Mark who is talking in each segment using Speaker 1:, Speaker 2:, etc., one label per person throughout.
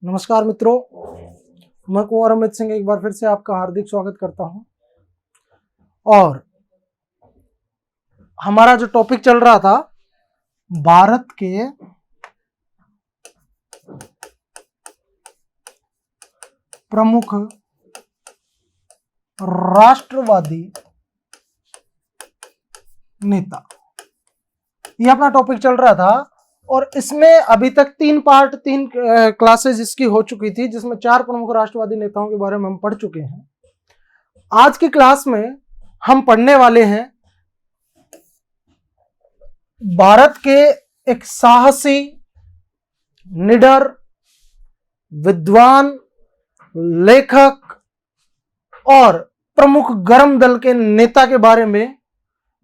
Speaker 1: नमस्कार मित्रों, मैं कुंवर अमित सिंह एक बार फिर से आपका हार्दिक स्वागत करता हूं। और हमारा जो टॉपिक चल रहा था भारत के प्रमुख राष्ट्रवादी नेता, ये अपना टॉपिक चल रहा था। और इसमें अभी तक तीन क्लासेस इसकी हो चुकी थी, जिसमें 4 प्रमुख राष्ट्रवादी नेताओं के बारे में हम पढ़ चुके हैं। आज की क्लास में हम पढ़ने वाले हैं भारत के एक साहसी, निडर, विद्वान, लेखक और प्रमुख गर्म दल के नेता के बारे में,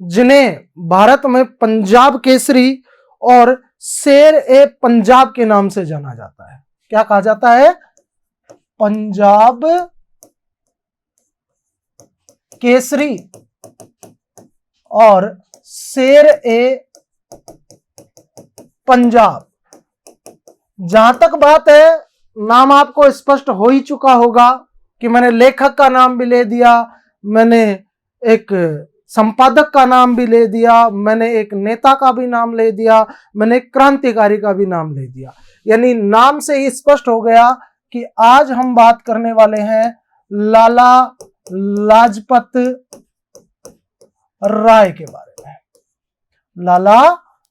Speaker 1: जिन्हें भारत में पंजाब केसरी और शेर ए पंजाब के नाम से जाना जाता है। क्या कहा जाता है? पंजाब केसरी और शेर ए पंजाब। जहां तक बात है, नाम आपको स्पष्ट हो ही चुका होगा कि मैंने लेखक का नाम भी ले दिया, मैंने एक संपादक का नाम भी ले दिया, मैंने एक नेता का भी नाम ले दिया, मैंने एक क्रांतिकारी का भी नाम ले दिया। यानी नाम से ही स्पष्ट हो गया कि आज हम बात करने वाले हैं लाला लाजपत राय के बारे में। लाला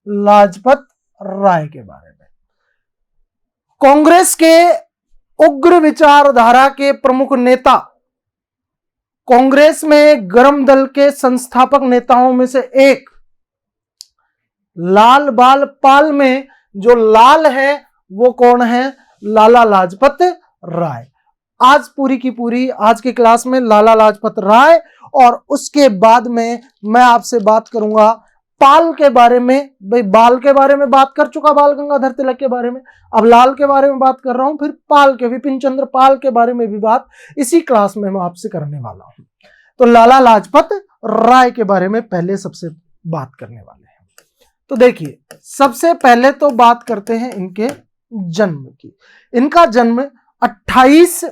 Speaker 1: लाजपत राय के बारे में। कांग्रेस के उग्र विचारधारा के प्रमुख नेता, कांग्रेस में गर्म दल के संस्थापक नेताओं में से एक, लाल बाल पाल में जो लाल है वो कौन है? लाला लाजपत राय। आज पूरी की पूरी आज की क्लास में लाला लाजपत राय, और उसके बाद में मैं आपसे बात करूंगा पाल के बारे में। भाई बाल के बारे में बात कर चुका, बाल गंगाधर तिलक के बारे में, अब लाल के बारे में बात कर रहा हूं, फिर पाल के, विपिन चंद्र पाल के बारे में भी बात इसी क्लास में मैं आपसे करने वाला हूं। तो लाला लाजपत राय के बारे में पहले सबसे बात करने वाले हैं। तो देखिए, सबसे पहले तो बात करते हैं इनके जन्म की। इनका जन्म 28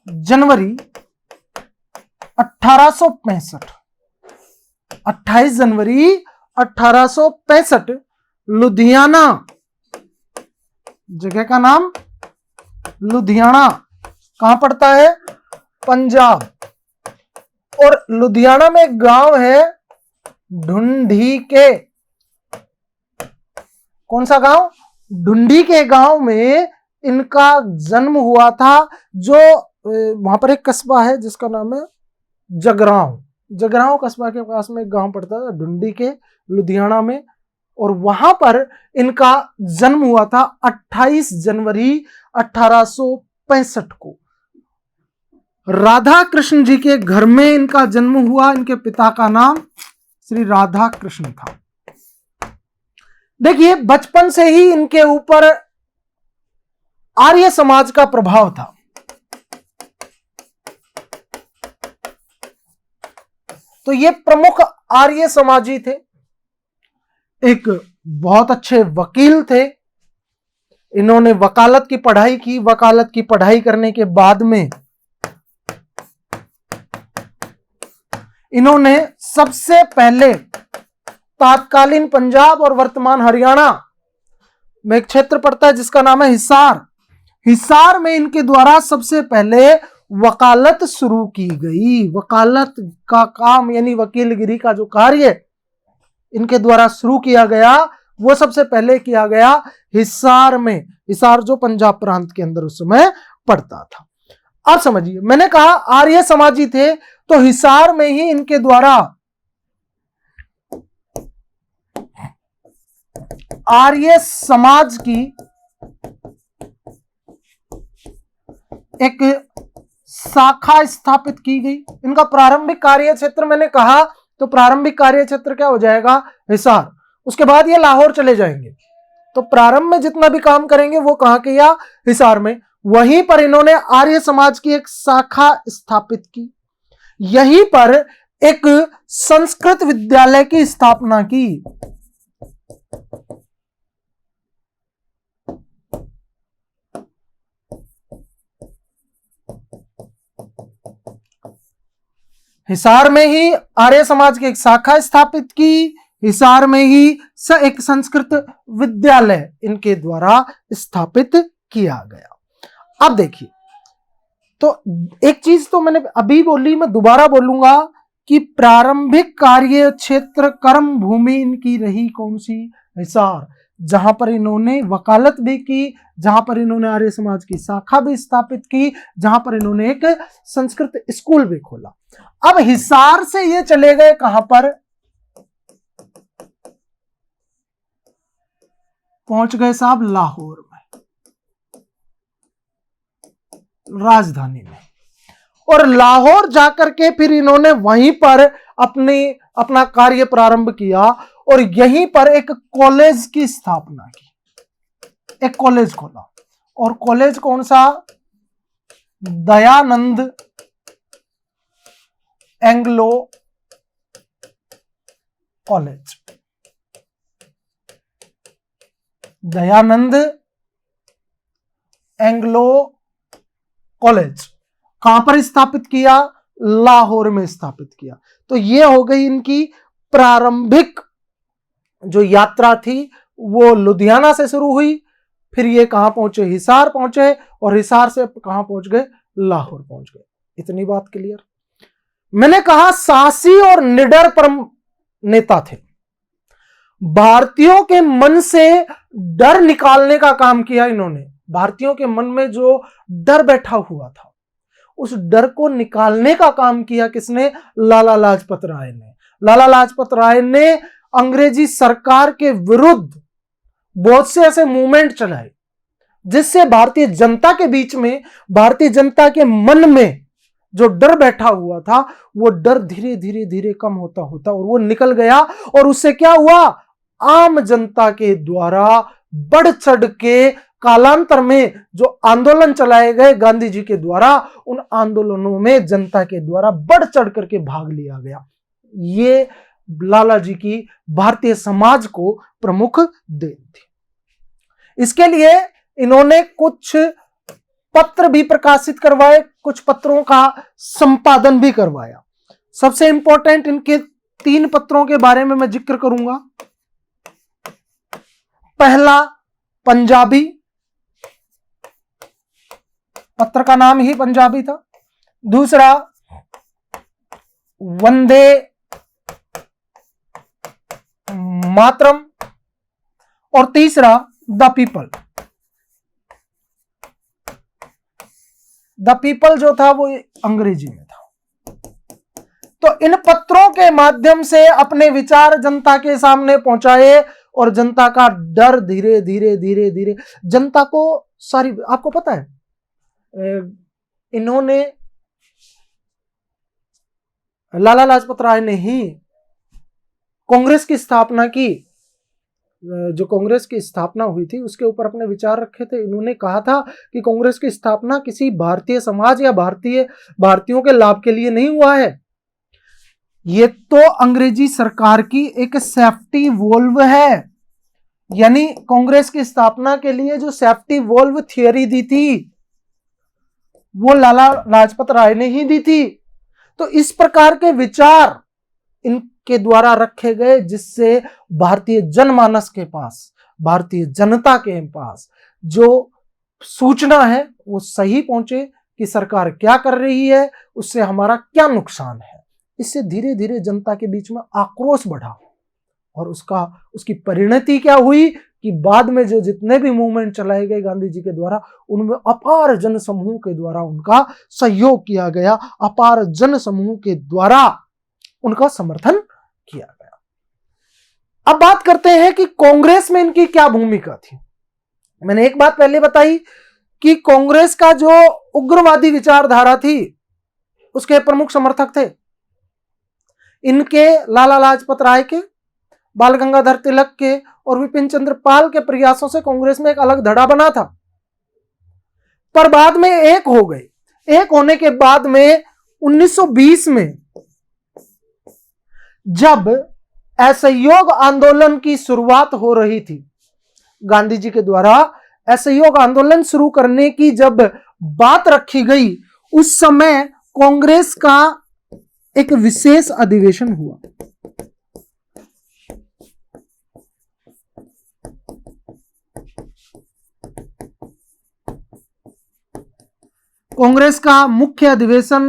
Speaker 1: जनवरी 1865, 28 जनवरी 1865 लुधियाना, जगह का नाम लुधियाना, कहां पड़ता है? पंजाब। और लुधियाना में एक गांव है ढूंढी के। कौन सा गांव? ढूंढी के गांव में इनका जन्म हुआ था। जो वहां पर एक कस्बा है जिसका नाम है जगरांव। जगरांव कस्बा के पास में एक गांव पड़ता था ढूंढी के, लुधियाना में, और वहां पर इनका जन्म हुआ था 28 जनवरी 1865 को। राधा कृष्ण जी के घर में इनका जन्म हुआ। इनके पिता का नाम श्री राधा कृष्ण था। देखिए, बचपन से ही इनके ऊपर आर्य समाज का प्रभाव था। तो ये प्रमुख आर्य समाजी थे, एक बहुत अच्छे वकील थे। इन्होंने वकालत की पढ़ाई की। वकालत की पढ़ाई करने के बाद में इन्होंने सबसे पहले तात्कालीन पंजाब और वर्तमान हरियाणा में एक क्षेत्र पड़ता है जिसका नाम है हिसार। हिसार में इनके द्वारा सबसे पहले वकालत शुरू की गई। वकालत का काम यानी वकीलगिरी का जो कार्य इनके द्वारा शुरू किया गया, वो सबसे पहले किया गया हिसार में। हिसार जो पंजाब प्रांत के अंदर उस समय पड़ता था। अब समझिए, मैंने कहा आर्य समाजी थे, तो हिसार में ही इनके द्वारा आर्य समाज की एक शाखा स्थापित की गई। इनका प्रारंभिक कार्य क्षेत्र मैंने कहा, तो प्रारंभिक कार्य क्षेत्र क्या हो जाएगा? हिसार। उसके बाद ये लाहौर चले जाएंगे। तो प्रारंभ में जितना भी काम करेंगे वो कहां किया? हिसार में। वहीं पर इन्होंने आर्य समाज की एक शाखा स्थापित की। यहीं पर एक संस्कृत विद्यालय की स्थापना की। हिसार में ही आर्य समाज की एक शाखा स्थापित की, हिसार में ही एक संस्कृत विद्यालय इनके द्वारा स्थापित किया गया। अब देखिए, तो एक चीज तो मैंने अभी बोली, मैं दोबारा बोलूंगा कि प्रारंभिक कार्य क्षेत्र कर्म भूमि इनकी रही कौन सी? हिसार, जहां पर इन्होंने वकालत भी की, जहां पर इन्होंने आर्य समाज की शाखा भी स्थापित की, जहां पर इन्होंने एक संस्कृत स्कूल भी खोला। अब हिसार से ये चले गए कहां पर? पहुंच गए साहब लाहौर में, राजधानी में। और लाहौर जाकर के फिर इन्होंने वहीं पर अपना कार्य प्रारंभ किया और यहीं पर एक कॉलेज की स्थापना की, एक कॉलेज खोला। और कॉलेज कौन सा? Dayanand Anglo college. Dayanand Anglo college कहां पर स्थापित किया? लाहौर में स्थापित किया। तो ये हो गई इनकी प्रारंभिक जो यात्रा थी, वो लुधियाना से शुरू हुई, फिर ये कहां पहुंचे? हिसार पहुंचे, और हिसार से कहां पहुंच गए? लाहौर पहुंच गए। इतनी बात क्लियर। मैंने कहा साहसी और निडर परम नेता थे, भारतीयों के मन से डर निकालने का काम किया इन्होंने। भारतीयों के मन में जो डर बैठा हुआ था, उस डर को निकालने का काम किया किसने? लाला लाजपत राय ने। लाला लाजपत राय ने अंग्रेजी सरकार के विरुद्ध बहुत से ऐसे मूवमेंट चलाए, जिससे भारतीय जनता के बीच में, भारतीय जनता के मन में जो डर बैठा हुआ था, वो डर धीरे धीरे धीरे कम होता होता और वो निकल गया। और उससे क्या हुआ? आम जनता के द्वारा बढ़ चढ़ के कालांतर में जो आंदोलन चलाए गए गांधी जी के द्वारा, उन आंदोलनों में जनता के द्वारा बढ़ चढ़ करके भाग लिया गया। ये लाला जी की भारतीय समाज को प्रमुख देन थी। इसके लिए इन्होंने कुछ पत्र भी प्रकाशित करवाए, कुछ पत्रों का संपादन भी करवाया। सबसे इंपॉर्टेंट इनके 3 पत्रों के बारे में मैं जिक्र करूंगा। पहला पंजाबी, पत्र का नाम ही पंजाबी था। दूसरा वंदे मातरम, और तीसरा द पीपल। द पीपल जो था वो अंग्रेजी में था। तो इन पत्रों के माध्यम से अपने विचार जनता के सामने पहुंचाए और जनता का डर धीरे धीरे धीरे धीरे जनता को सारी, आपको पता है इन्होंने, लाला लाजपत राय ने ही कांग्रेस की स्थापना की। जो कांग्रेस की स्थापना हुई थी उसके ऊपर अपने विचार रखे थे। इन्होंने कहा था कि कांग्रेस की स्थापना किसी भारतीय समाज या भारतीयों के लाभ के लिए नहीं हुआ है, ये तो अंग्रेजी सरकार की एक सेफ्टी वोल्व है। यानी कांग्रेस की स्थापना के लिए जो सेफ्टी वोल्व थियरी दी थी, वो लाला लाजपत राय ने ही दी थी। तो इस प्रकार के विचार इनके द्वारा रखे गए, जिससे भारतीय जनमानस के पास, भारतीय जनता के पास जो सूचना है वो सही पहुंचे कि सरकार क्या कर रही है, उससे हमारा क्या नुकसान है। इससे धीरे धीरे जनता के बीच में आक्रोश बढ़ा और उसकी परिणति क्या हुई कि बाद में जो जितने भी मूवमेंट चलाए गए गांधी जी के द्वारा, उनमें अपार जन समूह के द्वारा उनका सहयोग किया गया, अपार जन समूह के द्वारा उनका समर्थन किया गया। अब बात करते हैं कि कांग्रेस में इनकी क्या भूमिका थी। मैंने एक बात पहले बताई कि कांग्रेस का जो उग्रवादी विचारधारा थी उसके प्रमुख समर्थक थे इनके लाला लाजपत राय के, बाल गंगाधर तिलक के और विपिन चंद्र पाल के प्रयासों से कांग्रेस में एक अलग धड़ा बना था। पर बाद में एक हो गए। एक होने के बाद में 1920 में जब असहयोग आंदोलन की शुरुआत हो रही थी, गांधी जी के द्वारा असहयोग आंदोलन शुरू करने की जब बात रखी गई, उस समय कांग्रेस का एक विशेष अधिवेशन हुआ। कांग्रेस का मुख्य अधिवेशन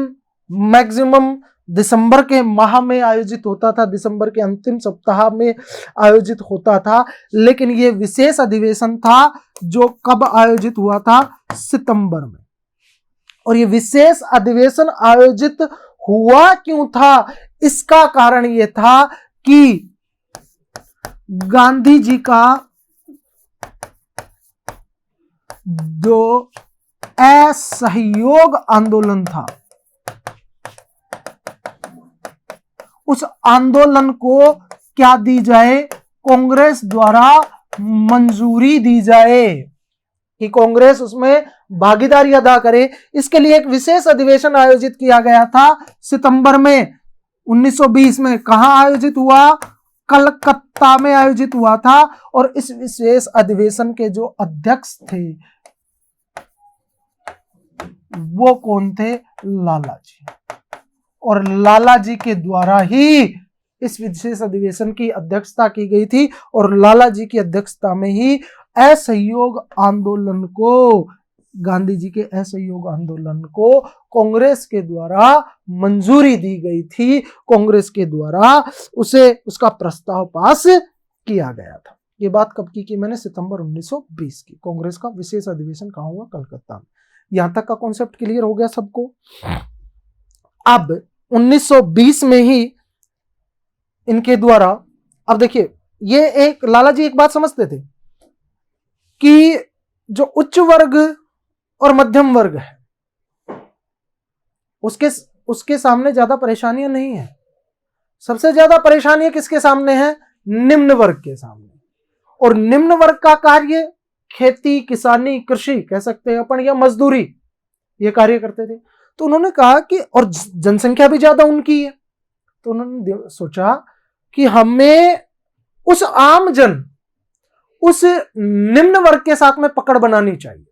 Speaker 1: मैक्सिमम दिसंबर के माह में आयोजित होता था, दिसंबर के अंतिम सप्ताह में आयोजित होता था, लेकिन यह विशेष अधिवेशन था जो कब आयोजित हुआ था? सितंबर में। और यह विशेष अधिवेशन आयोजित हुआ क्यों था? इसका कारण यह था कि गांधी जी का जो असहयोग आंदोलन था, उस आंदोलन को क्या दी जाए? कांग्रेस द्वारा मंजूरी दी जाए कि कांग्रेस उसमें भागीदारी अदा करे। इसके लिए एक विशेष अधिवेशन आयोजित किया गया था सितंबर में 1920 में। कहां आयोजित हुआ? कलकत्ता में आयोजित हुआ था। और इस विशेष अधिवेशन के जो अध्यक्ष थे वो कौन थे? लाला जी। और लाला जी के द्वारा ही इस विशेष अधिवेशन की अध्यक्षता की गई थी और लाला जी की अध्यक्षता में ही असहयोग आंदोलन को, गांधी जी के असहयोग आंदोलन को कांग्रेस के द्वारा मंजूरी दी गई थी। कांग्रेस के द्वारा उसका प्रस्ताव पास किया गया था। ये बात कब की मैंने? सितंबर 1920 की। कांग्रेस का विशेष अधिवेशन कहां हुआ? कलकत्ता में। यहां तक का कॉन्सेप्ट क्लियर हो गया सबको? अब 1920 में ही इनके द्वारा, अब देखिए, ये एक लाला जी एक बात समझते थे कि जो उच्च वर्ग और मध्यम वर्ग है उसके सामने ज्यादा परेशानियां नहीं है। सबसे ज्यादा परेशानियां किसके सामने है? निम्न वर्ग के सामने। और निम्न वर्ग का कार्य खेती, किसानी, कृषि कह सकते हैं अपन, या मजदूरी, ये कार्य करते थे। तो उन्होंने कहा कि, और जनसंख्या भी ज्यादा उनकी है, तो उन्होंने सोचा कि हमें उस आम जन, उस निम्न वर्ग के साथ में पकड़ बनानी चाहिए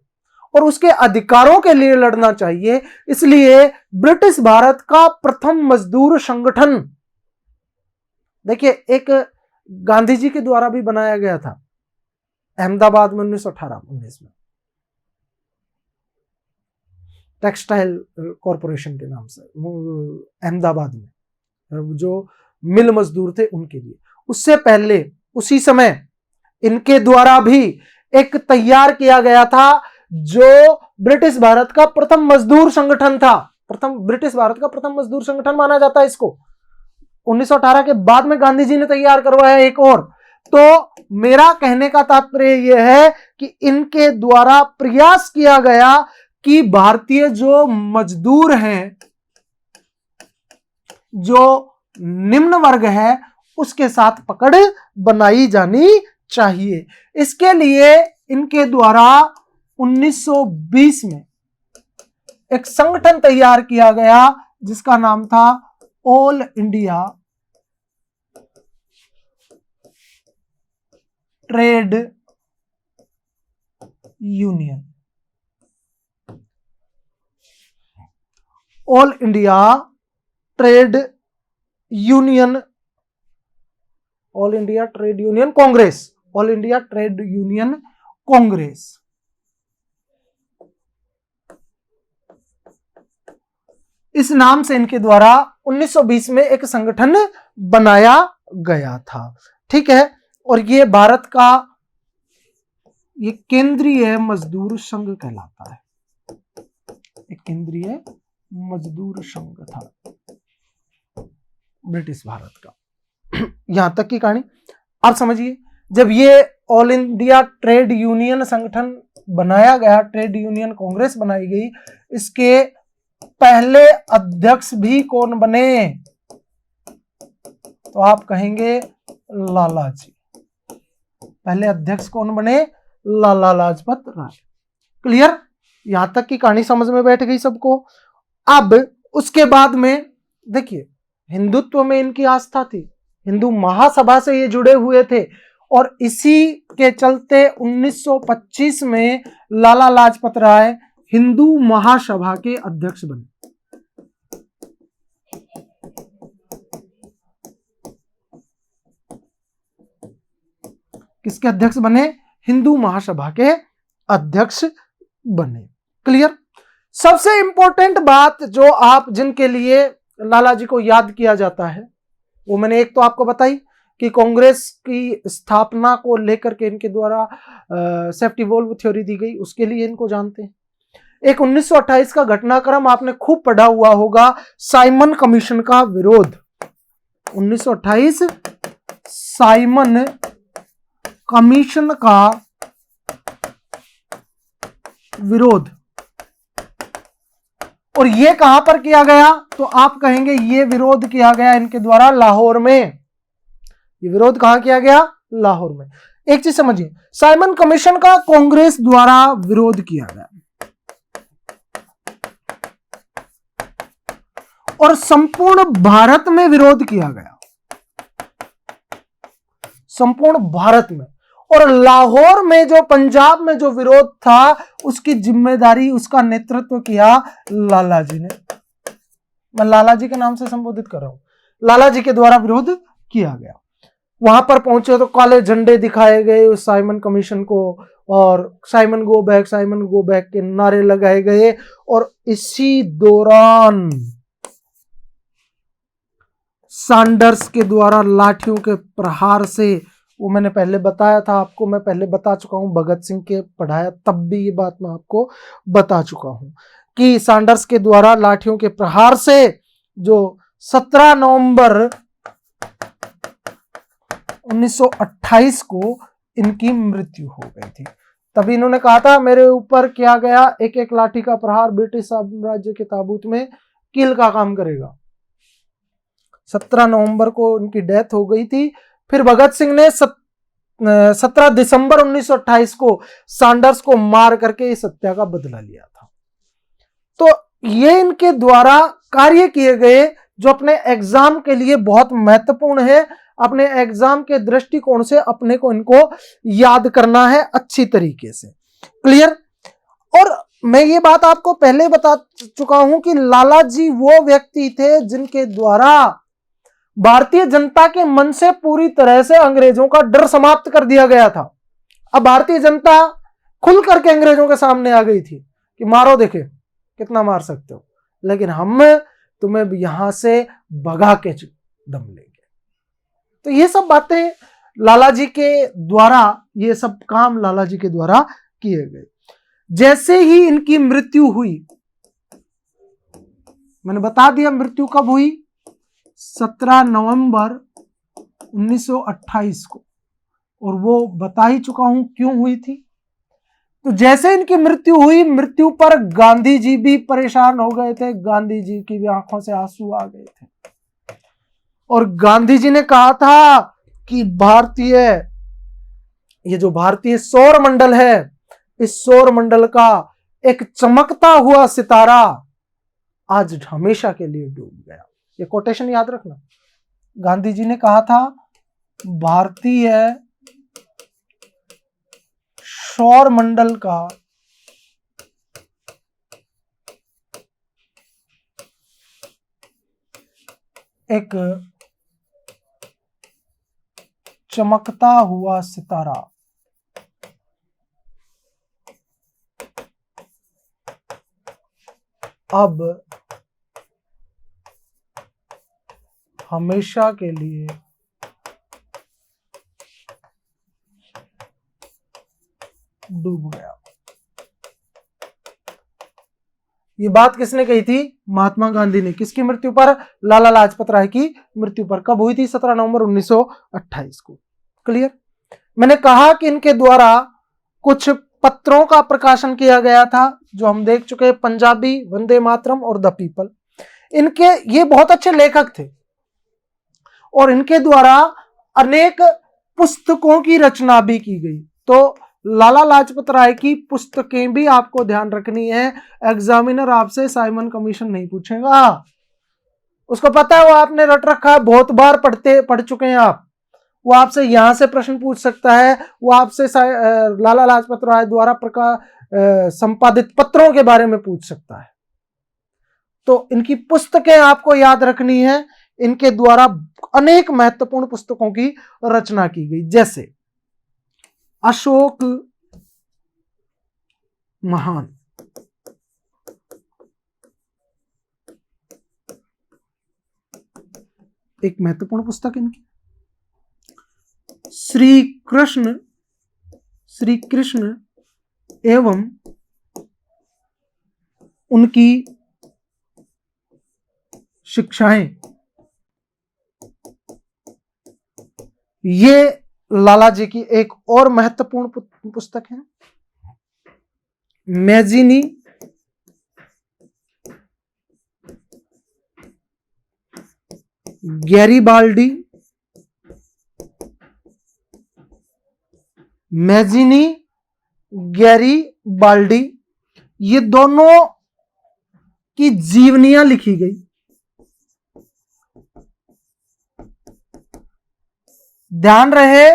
Speaker 1: और उसके अधिकारों के लिए लड़ना चाहिए। इसलिए ब्रिटिश भारत का प्रथम मजदूर संगठन, देखिए, एक गांधी जी के द्वारा भी बनाया गया था अहमदाबाद में 1918-19 में, टेक्सटाइल कॉरपोरेशन के नाम से, अहमदाबाद में, जो मिल मजदूर थे उनके लिए। उससे पहले उसी समय इनके द्वारा भी एक तैयार किया गया था जो ब्रिटिश भारत का प्रथम मजदूर संगठन था। ब्रिटिश भारत का प्रथम मजदूर संगठन माना जाता है इसको। 1918 के बाद में गांधी जी ने तैयार करवाया एक और। तो मेरा कहने का तात्पर्य यह है कि इनके द्वारा प्रयास किया गया कि भारतीय जो मजदूर हैं, जो निम्न वर्ग है, उसके साथ पकड़ बनाई जानी चाहिए। इसके लिए इनके द्वारा 1920 में एक संगठन तैयार किया गया जिसका नाम था all India trade union. All India trade union, all India trade union Congress, all India trade union Congress. इस नाम से इनके द्वारा 1920 में एक संगठन बनाया गया था। ठीक है। और ये भारत का ये केंद्रीय मजदूर संघ कहलाता है। एक केंद्रीय मजदूर संघ था ब्रिटिश भारत का। यहां तक की कहानी आप समझिए। जब ये ऑल इंडिया ट्रेड यूनियन संगठन बनाया गया, ट्रेड यूनियन कांग्रेस बनाई गई, इसके पहले अध्यक्ष भी कौन बने? तो आप कहेंगे लाला जी। पहले अध्यक्ष कौन बने? लाला लाजपत राय। क्लियर? यहां तक की कहानी समझ में बैठ गई सबको। अब उसके बाद में देखिए, हिंदुत्व में इनकी आस्था थी, हिंदू महासभा से ये जुड़े हुए थे और इसी के चलते 1925 में लाला लाजपत राय हिंदू महासभा के अध्यक्ष बने। किसके अध्यक्ष बने? हिंदू महासभा के अध्यक्ष बने। क्लियर? सबसे इंपॉर्टेंट बात जो आप जिनके लिए लाला जी को याद किया जाता है वो मैंने एक तो आपको बताई कि कांग्रेस की स्थापना को लेकर के इनके द्वारा सेफ्टी वॉल्व थ्योरी दी गई, उसके लिए इनको जानते हैं। एक 1928 का घटनाक्रम आपने खूब पढ़ा हुआ होगा, साइमन कमीशन का विरोध। 1928 साइमन कमीशन का विरोध, और ये कहां पर किया गया? तो आप कहेंगे ये विरोध किया गया इनके द्वारा लाहौर में। ये विरोध कहां किया गया? लाहौर में। एक चीज समझिए, साइमन कमीशन का कांग्रेस द्वारा विरोध किया गया और संपूर्ण भारत में विरोध किया गया, संपूर्ण भारत में। और लाहौर में जो पंजाब में जो विरोध था उसकी जिम्मेदारी, उसका नेतृत्व किया लाला जी ने। मैं लाला जी के नाम से संबोधित कर रहा हूं। लाला जी के द्वारा विरोध किया गया। वहां पर पहुंचे तो काले झंडे दिखाए गए उस साइमन कमीशन को और साइमन गो बैक के नारे लगाए गए। और इसी दौरान सैंडर्स के द्वारा लाठियों के प्रहार से, वो मैंने पहले बताया था आपको, मैं पहले बता चुका हूं, भगत सिंह के पढ़ाया तब भी ये बात मैं आपको बता चुका हूं कि सैंडर्स के द्वारा लाठियों के प्रहार से जो 17 नवंबर 1928 को इनकी मृत्यु हो गई थी। तभी इन्होंने कहा था मेरे ऊपर किया गया एक एक लाठी का प्रहार ब्रिटिश साम्राज्य के ताबूत में कील का काम करेगा। 17 नवंबर को उनकी डेथ हो गई थी। फिर भगत सिंह ने 17 दिसंबर 1928 को सैंडर्स को मार करके इस हत्या का बदला लिया था। तो ये इनके द्वारा कार्य किए गए जो अपने एग्जाम के लिए बहुत महत्वपूर्ण है। अपने एग्जाम के दृष्टिकोण से अपने को इनको याद करना है अच्छी तरीके से। क्लियर? और मैं ये बात आपको पहले बता चुका हूं कि लाला जी वो व्यक्ति थे जिनके द्वारा भारतीय जनता के मन से पूरी तरह से अंग्रेजों का डर समाप्त कर दिया गया था। अब भारतीय जनता खुल करके अंग्रेजों के सामने आ गई थी कि मारो, देखे कितना मार सकते हो, लेकिन हम तुम्हें यहां से भगा के दम लेंगे। तो ये सब बातें लाला जी के द्वारा, ये सब काम लाला जी के द्वारा किए गए। जैसे ही इनकी मृत्यु हुई, मैंने बता दिया मृत्यु कब हुई, 17 नवंबर 1928 को, और वो बता ही चुका हूं क्यों हुई थी। तो जैसे इनकी मृत्यु हुई, मृत्यु पर गांधी जी भी परेशान हो गए थे, गांधी जी की भी आंखों से आंसू आ गए थे और गांधी जी ने कहा था कि ये जो भारतीय सौर मंडल है, इस सौर मंडल का एक चमकता हुआ सितारा आज हमेशा के लिए डूब गया। ये कोटेशन याद रखना। गांधी जी ने कहा था भारतीय सौर मंडल का एक चमकता हुआ सितारा अब हमेशा के लिए डूब गया। ये बात किसने कही थी? महात्मा गांधी ने। किसकी मृत्यु पर? लाला लाजपत राय की मृत्यु पर। कब हुई थी? 17 नवंबर 1928 को। क्लियर? मैंने कहा कि इनके द्वारा कुछ पत्रों का प्रकाशन किया गया था जो हम देख चुके हैं, पंजाबी, वंदे मातरम और द पीपल। इनके ये बहुत अच्छे लेखक थे और इनके द्वारा अनेक पुस्तकों की रचना भी की गई। तो लाला लाजपत राय की पुस्तकें भी आपको ध्यान रखनी है। एग्जामिनर आपसे साइमन कमीशन नहीं पूछेगा, उसको पता है, वो आपने रट रखा है, बहुत बार पढ़ चुके हैं आप। वो आपसे यहां से प्रश्न पूछ सकता है, वो आपसे लाला लाजपत राय द्वारा संपादित पत्रों के बारे में पूछ सकता है। तो इनकी पुस्तकें आपको याद रखनी है। इनके द्वारा अनेक महत्वपूर्ण पुस्तकों की रचना की गई, जैसे अशोक महान। एक महत्वपूर्ण पुस्तक इनकी। श्री कृष्ण एवं उनकी शिक्षाएं, ये लाला जी की एक और महत्वपूर्ण पुस्तक है। मैजिनी गैरिबाल्डी, मैजिनी गैरिबाल्डी, ये दोनों की जीवनियां लिखी गई। ध्यान रहे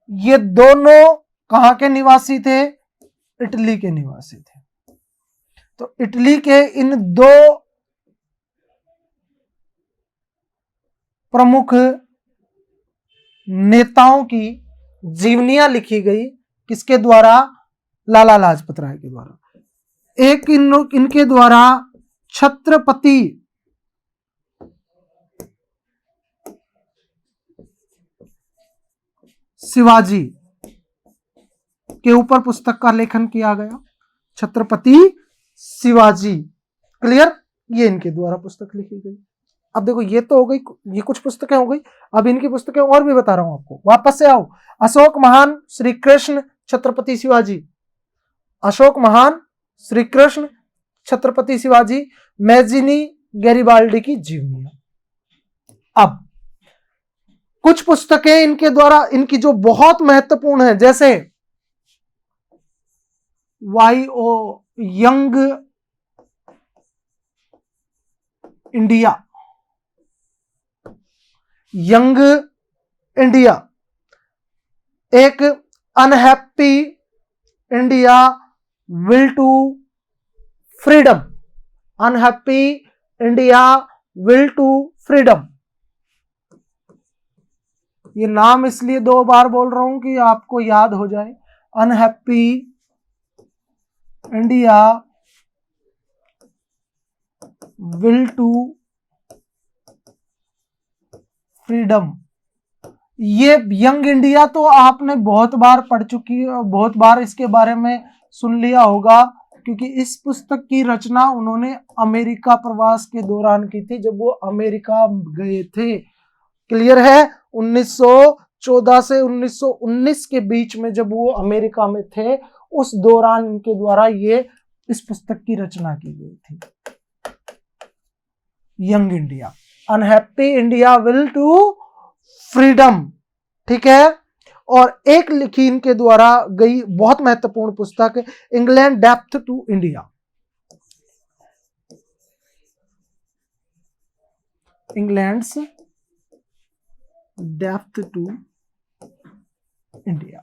Speaker 1: ये दोनों कहां के निवासी थे? इटली के निवासी थे। तो इटली के इन दो प्रमुख नेताओं की जीवनियां लिखी गई। किसके द्वारा? लाला लाजपत राय के द्वारा। एक इनके द्वारा छत्रपति शिवाजी के ऊपर पुस्तक का लेखन किया गया। छत्रपति शिवाजी, क्लियर? ये इनके द्वारा पुस्तक लिखी गई। अब देखो ये तो हो गई, ये कुछ पुस्तकें हो गई। अब इनकी पुस्तकें और भी बता रहा हूं आपको। वापस से आओ। अशोक महान, श्री कृष्ण, छत्रपति शिवाजी। अशोक महान, श्री कृष्ण, छत्रपति शिवाजी, मैजिनी गैरिबाल्डी की जीवनियां। अब कुछ पुस्तकें इनके द्वारा, इनकी जो बहुत महत्वपूर्ण है, जैसे Y O. Young India, young India, एक unhappy India will to freedom, unhappy India will to freedom. ये नाम इसलिए 2 बार बोल रहा हूं कि आपको याद हो जाए। Unhappy India will to freedom. ये यंग इंडिया तो आपने बहुत बार पढ़ चुकी, बहुत बार इसके बारे में सुन लिया होगा, क्योंकि इस पुस्तक की रचना उन्होंने अमेरिका प्रवास के दौरान की थी, जब वो अमेरिका गए थे। क्लियर है? 1914 से 1919 के बीच में जब वो अमेरिका में थे, उस दौरान इनके द्वारा ये इस पुस्तक की रचना की गई थी। Young India, unhappy India will to freedom, ठीक है। और एक लिखी इनके द्वारा गई बहुत महत्वपूर्ण पुस्तक, England depth to India. England's depth to India,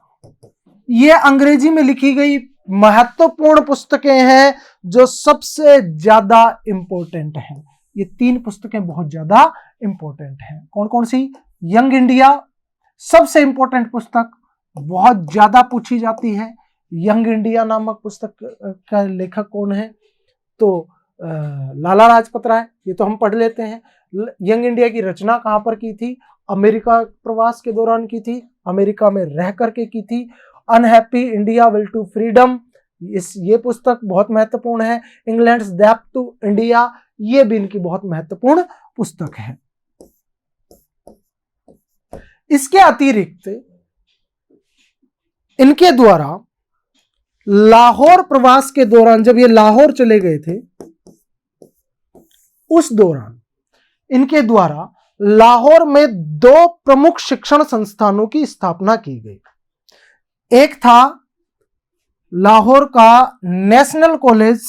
Speaker 1: ये अंग्रेजी में लिखी गई महत्वपूर्ण पुस्तकें हैं जो सबसे ज्यादा इंपॉर्टेंट हैं। ये 3 पुस्तकें बहुत ज्यादा इंपॉर्टेंट हैं। कौन कौन सी? यंग इंडिया सबसे इंपॉर्टेंट पुस्तक, बहुत ज्यादा पूछी जाती है। यंग इंडिया नामक पुस्तक का लेखक कौन है? तो लाला लाजपत राय, ये तो हम पढ़ लेते हैं। यंग इंडिया की रचना कहां पर की थी? अमेरिका प्रवास के दौरान की थी, अमेरिका में रह करके की थी। Unhappy India will to freedom, ये पुस्तक बहुत महत्वपूर्ण है। इंग्लैंड्स डेप्थ टू इंडिया, ये भी इनकी बहुत महत्वपूर्ण पुस्तक है। इसके अतिरिक्त इनके द्वारा लाहौर प्रवास के दौरान, जब ये लाहौर चले गए थे, उस दौरान इनके द्वारा लाहौर में 2 प्रमुख शिक्षण संस्थानों की स्थापना की गई। एक था लाहौर का नेशनल कॉलेज,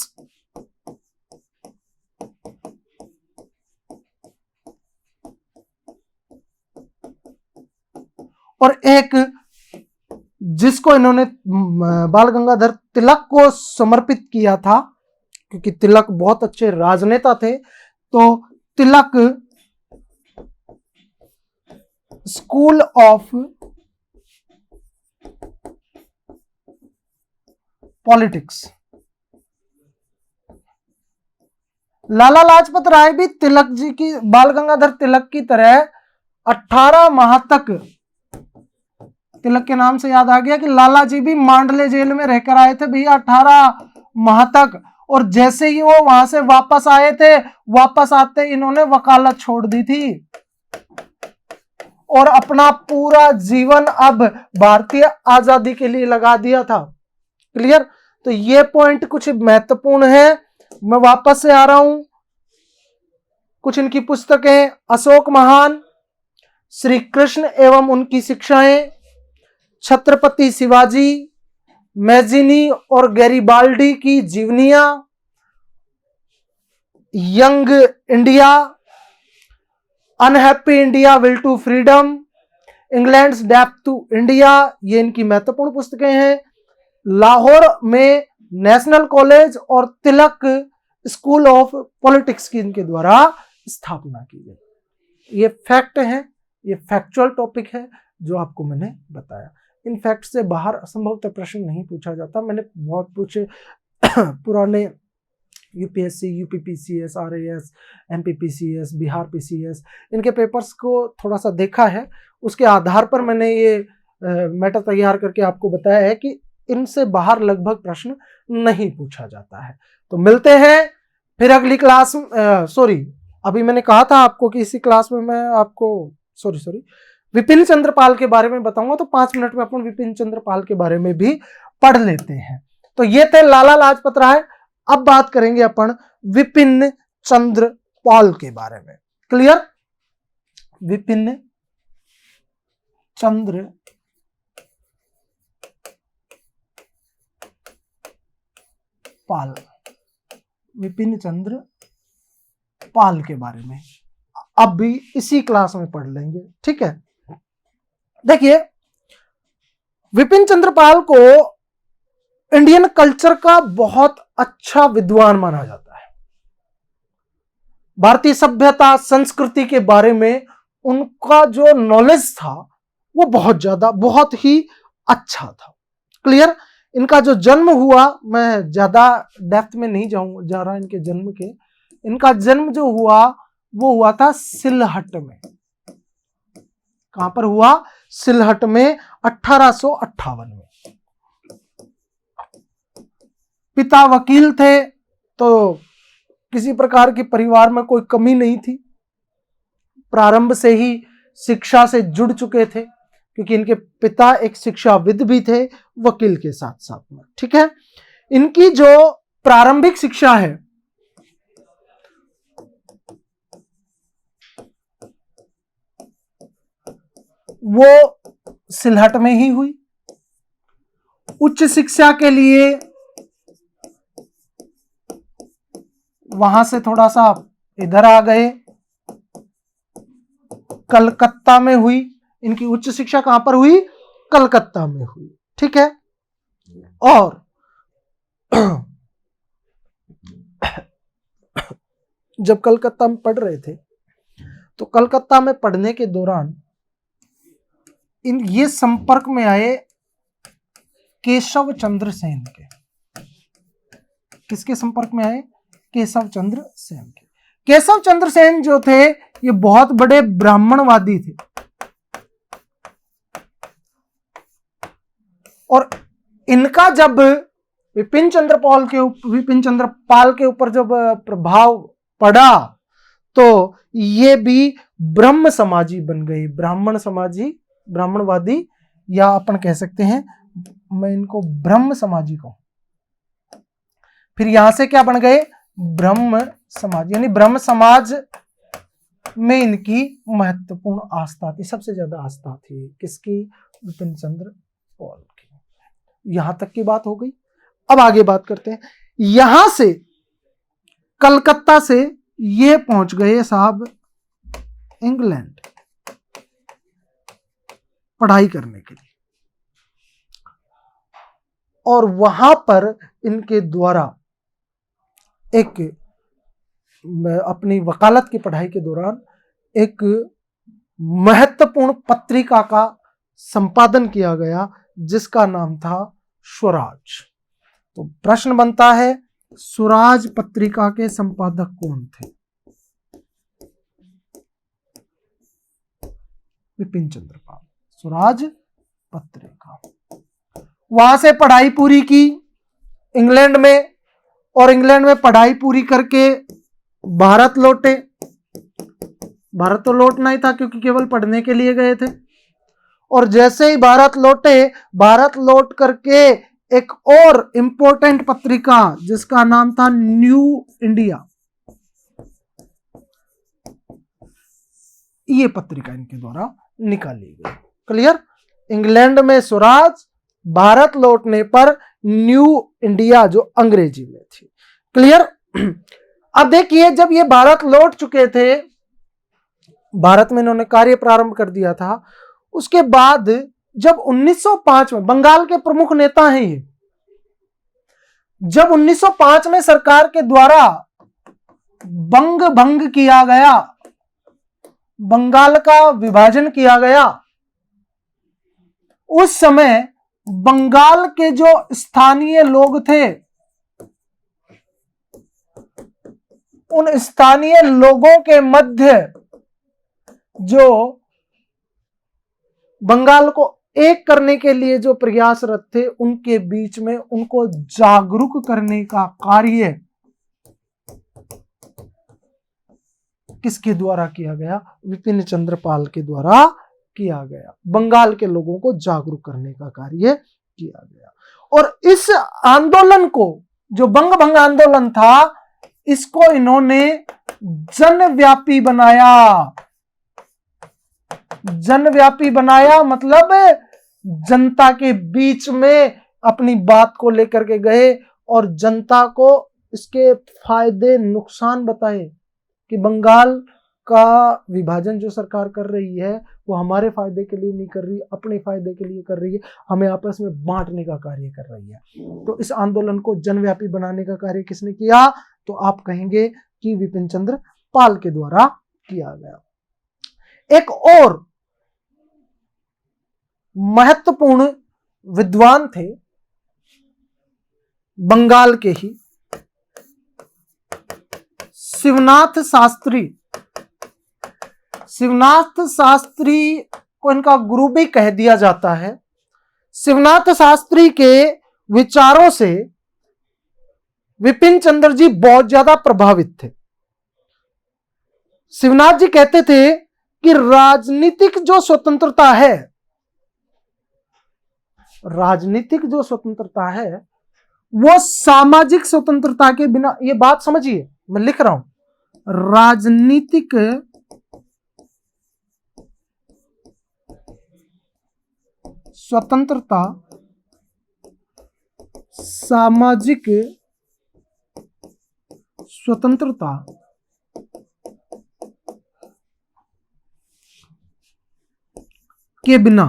Speaker 1: और एक जिसको इन्होंने बाल गंगाधर तिलक को समर्पित किया था, क्योंकि तिलक बहुत अच्छे राजनेता थे। तो तिलक school of politics. Lala Lajpat Rai भी तिलक जी की, बाल गंगाधर तिलक की तरह 18 माह तक, तिलक के नाम से याद आ गया कि लाला जी भी मांडले जेल में रहकर आए थे भैया 18 माह तक। और जैसे ही वो वहां से वापस आए थे, वापस आते इन्होंने वकालत छोड़ दी थी और अपना पूरा जीवन अब भारतीय आजादी के लिए लगा दिया था। क्लियर? तो ये पॉइंट कुछ महत्वपूर्ण है। मैं वापस से आ रहा हूं, कुछ इनकी पुस्तकें, अशोक महान, श्री कृष्ण एवं उनकी शिक्षाएं, छत्रपति शिवाजी, मैजिनी और गैरिबाल्डी की जीवनियां, young India, unhappy India will to freedom, England's depth to India, ये इनकी महत्वपूर्ण पुस्तकें हैं। लाहौर में नेशनल कॉलेज और तिलक स्कूल ऑफ पॉलिटिक्स की इनके द्वारा स्थापना की गई। ये फैक्ट है, ये फैक्चुअल टॉपिक है जो आपको मैंने बताया। इन फैक्ट से बाहर असंभवतः प्रश्न नहीं पूछा जाता। मैंने बहुत कुछ पुराने UPSC, UPPCS, RAS, MPPCS, Bihar PCS, इनके पेपर्स को थोड़ा सा देखा है। उसके आधार पर मैंने ये मैटर तैयार करके आपको बताया है कि इनसे बाहर लगभग प्रश्न नहीं पूछा जाता है। तो मिलते हैं फिर अगली क्लास। सॉरी, अभी मैंने कहा था आपको कि इसी क्लास में मैं आपको सॉरी विपिन चंद्र पाल के बारे में बताऊंगा। तो 5 मिनट में अपन विपिन चंद्र पाल के बारे में भी पढ़ लेते हैं। तो ये थे लाला लाजपत राय। अब बात करेंगे अपन विपिन चंद्र पाल के बारे में। क्लियर? विपिन चंद्र पाल, विपिन चंद्र पाल के बारे में अब भी इसी क्लास में पढ़ लेंगे। ठीक है? देखिए, विपिन चंद्र पाल को इंडियन कल्चर का बहुत अच्छा विद्वान माना जाता है। भारतीय सभ्यता, संस्कृति के बारे में उनका जो नॉलेज था वो बहुत ज्यादा, बहुत ही अच्छा था। क्लियर? इनका जो जन्म हुआ, मैं ज्यादा डेप्थ में नहीं जा रहा इनके जन्म के। इनका जन्म जो हुआ वो हुआ था सिलहट में। कहां पर हुआ? सिलहट में 1858 में। पिता वकील थे, तो किसी प्रकार की परिवार में कोई कमी नहीं थी। प्रारंभ से ही शिक्षा से जुड़ चुके थे क्योंकि इनके पिता एक शिक्षाविद भी थे, वकील के साथ साथ में। ठीक है? इनकी जो प्रारंभिक शिक्षा है वो सिलहट में ही हुई। उच्च शिक्षा के लिए वहां से थोड़ा सा इधर आ गए, कलकत्ता में हुई। इनकी उच्च शिक्षा कहां पर हुई? कलकत्ता में हुई। ठीक है? और जब कलकत्ता में पढ़ रहे थे तो कलकत्ता में पढ़ने के दौरान ये संपर्क में आए केशव चंद्र सेन के। किसके संपर्क में आए? केशव चंद्र सेन के। केशव चंद्र सेन जो थे ये बहुत बड़े ब्राह्मणवादी थे और इनका जब विपिन चंद्र पाल के ऊपर जब प्रभाव पड़ा तो ये भी ब्रह्म समाजी बन गए। ब्राह्मणवादी, या अपन कह सकते हैं, मैं इनको ब्रह्म समाजी कहूं। फिर यहां से क्या बन गए? ब्रह्म समाज। यानी ब्रह्म समाज में इनकी महत्वपूर्ण आस्था थी, सबसे ज्यादा आस्था थी। किसकी? विपिन चंद्र पाल की। यहां तक की बात हो गई। अब आगे बात करते हैं। यहां से कलकत्ता से ये पहुंच गए साहब इंग्लैंड पढ़ाई करने के लिए, और वहां पर इनके द्वारा एक, अपनी वकालत की पढ़ाई के दौरान एक महत्वपूर्ण पत्रिका का संपादन किया गया जिसका नाम था स्वराज। तो प्रश्न बनता है स्वराज पत्रिका के संपादक कौन थे? विपिन चंद्र पाल, स्वराज पत्रिका। वहां से पढ़ाई पूरी की इंग्लैंड में, और इंग्लैंड में पढ़ाई पूरी करके भारत लौटे। भारत तो लौटना ही था क्योंकि केवल पढ़ने के लिए गए थे। और जैसे ही भारत लौटे, भारत लौट करके एक और इंपॉर्टेंट पत्रिका जिसका नाम था न्यू इंडिया, ये पत्रिका इनके द्वारा निकाली गई। क्लियर? इंग्लैंड में स्वराज, भारत लौटने पर न्यू इंडिया जो अंग्रेजी में थी। क्लियर? अब देखिए, जब ये भारत लौट चुके थे, भारत में इन्होंने कार्य प्रारंभ कर दिया था। उसके बाद जब 1905 में, बंगाल के प्रमुख नेता हैं ये, जब 1905 में सरकार के द्वारा बंग भंग किया गया, बंगाल का विभाजन किया गया, उस समय बंगाल के जो स्थानीय लोग थे, उन स्थानीय लोगों के मध्य जो बंगाल को एक करने के लिए जो प्रयासरत थे, उनके बीच में उनको जागरूक करने का कार्य किसके द्वारा किया गया? विपिन चंद्र पाल के द्वारा किया गया। बंगाल के लोगों को जागरूक करने का कार्य किया गया। और इस आंदोलन को, जो बंग भंग आंदोलन था, इसको इन्होंने जनव्यापी बनाया। जनव्यापी बनाया मतलब जनता के बीच में अपनी बात को लेकर के गए और जनता को इसके फायदे नुकसान बताए कि बंगाल का विभाजन जो सरकार कर रही है वो हमारे फायदे के लिए नहीं कर रही, अपने फायदे के लिए कर रही है, हमें आपस में बांटने का कार्य कर रही है। तो इस आंदोलन को जनव्यापी बनाने का कार्य किसने किया? तो आप कहेंगे कि विपिन चंद्र पाल के द्वारा किया गया। एक और महत्वपूर्ण विद्वान थे बंगाल के ही, शिवनाथ शास्त्री। शिवनाथ शास्त्री को इनका गुरु भी कह दिया जाता है। शिवनाथ शास्त्री के विचारों से विपिन चंद्र जी बहुत ज्यादा प्रभावित थे। शिवनाथ जी कहते थे कि राजनीतिक जो स्वतंत्रता है, राजनीतिक जो स्वतंत्रता है वो सामाजिक स्वतंत्रता के बिना, ये बात समझिए, मैं लिख रहा हूं, राजनीतिक स्वतंत्रता सामाजिक स्वतंत्रता के बिना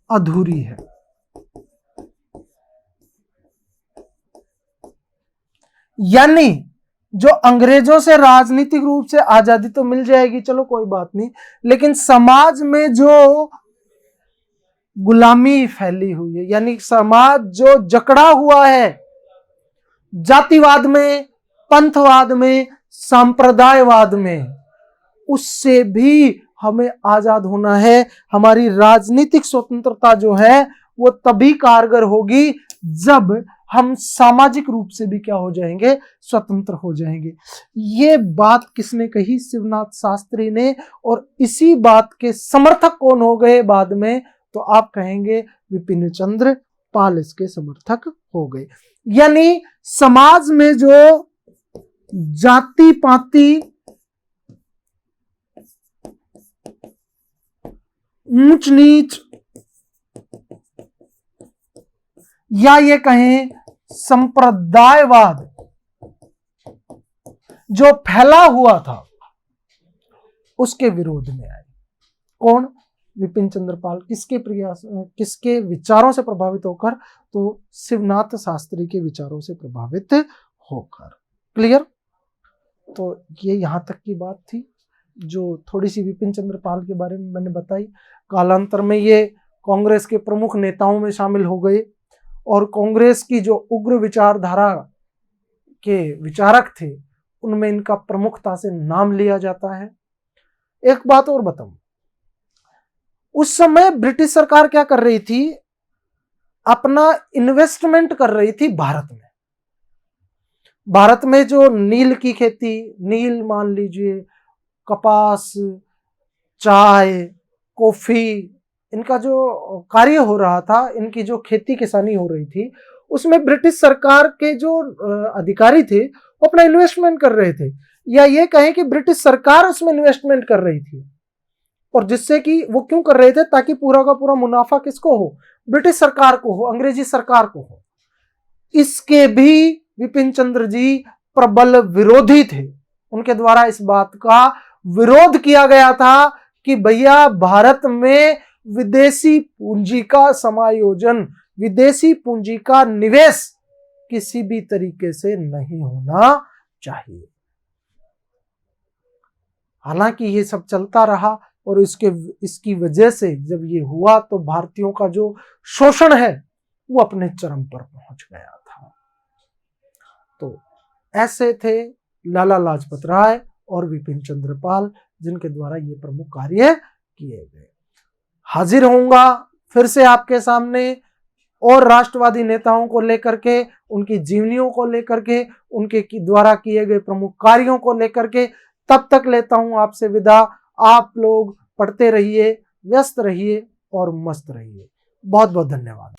Speaker 1: अधूरी है। यानी जो अंग्रेजों से राजनीतिक रूप से आजादी तो मिल जाएगी, चलो कोई बात नहीं, लेकिन समाज में जो गुलामी फैली हुई है, यानी समाज जो जकड़ा हुआ है जातिवाद में, पंथवाद में, सांप्रदायवाद में, उससे भी हमें आजाद होना है। हमारी राजनीतिक स्वतंत्रता जो है वो तभी कारगर होगी जब हम सामाजिक रूप से भी क्या हो जाएंगे? स्वतंत्र हो जाएंगे। ये बात किसने कही? शिवनाथ शास्त्री ने। और इसी बात के समर्थक कौन हो गए बाद में? तो आप कहेंगे विपिन चंद्र पाल इसके समर्थक हो गए। यानी समाज में जो जाति पाति, ऊंच नीच, या ये कहें संप्रदायवाद जो फैला हुआ था, उसके विरोध में आए। कौन? विपिन चंद्र पाल। किसके प्रयास, किसके विचारों से प्रभावित होकर? तो शिवनाथ शास्त्री के विचारों से प्रभावित होकर। क्लियर? तो ये यहां तक की बात थी जो थोड़ी सी विपिन चंद्र पाल के बारे में मैंने बताई। कालांतर में ये कांग्रेस के प्रमुख नेताओं में शामिल हो गए। और कांग्रेस की जो उग्र विचारधारा के विचारक थे उनमें इनका प्रमुखता से नाम लिया जाता है। एक बात और बताऊं, उस समय ब्रिटिश सरकार क्या कर रही थी, अपना इन्वेस्टमेंट कर रही थी भारत में। भारत में जो नील की खेती, नील मान लीजिए, कपास, चाय, कॉफी, इनका जो कार्य हो रहा था, इनकी जो खेती किसानी हो रही थी, उसमें ब्रिटिश सरकार के जो अधिकारी थे वो अपना इन्वेस्टमेंट कर रहे थे, या ये कहें कि ब्रिटिश सरकार उसमें इन्वेस्टमेंट कर रही थी। और जिससे कि वो क्यों कर रहे थे, ताकि पूरा का पूरा मुनाफा किसको हो, ब्रिटिश सरकार को हो, अंग्रेजी सरकार को हो। इसके भी विपिन चंद्र जी प्रबल विरोधी थे। उनके द्वारा इस बात का विरोध किया गया था कि भैया भारत में विदेशी पूंजी का समायोजन, विदेशी पूंजी का निवेश किसी भी तरीके से नहीं होना चाहिए। हालांकि ये सब चलता रहा और इसकी वजह से जब ये हुआ तो भारतीयों का जो शोषण है वो अपने चरम पर पहुंच गया था। तो ऐसे थे लाला लाजपत राय और विपिन चंद्र पाल, जिनके द्वारा ये प्रमुख कार्य किए गए। हाजिर होऊंगा फिर से आपके सामने और राष्ट्रवादी नेताओं को लेकर के, उनकी जीवनियों को लेकर के, उनके द्वारा किए गए प्रमुख कार्यों को लेकर के। तब तक लेता हूं आपसे विदा। आप लोग पढ़ते रहिए, व्यस्त रहिए और मस्त रहिए। बहुत बहुत धन्यवाद।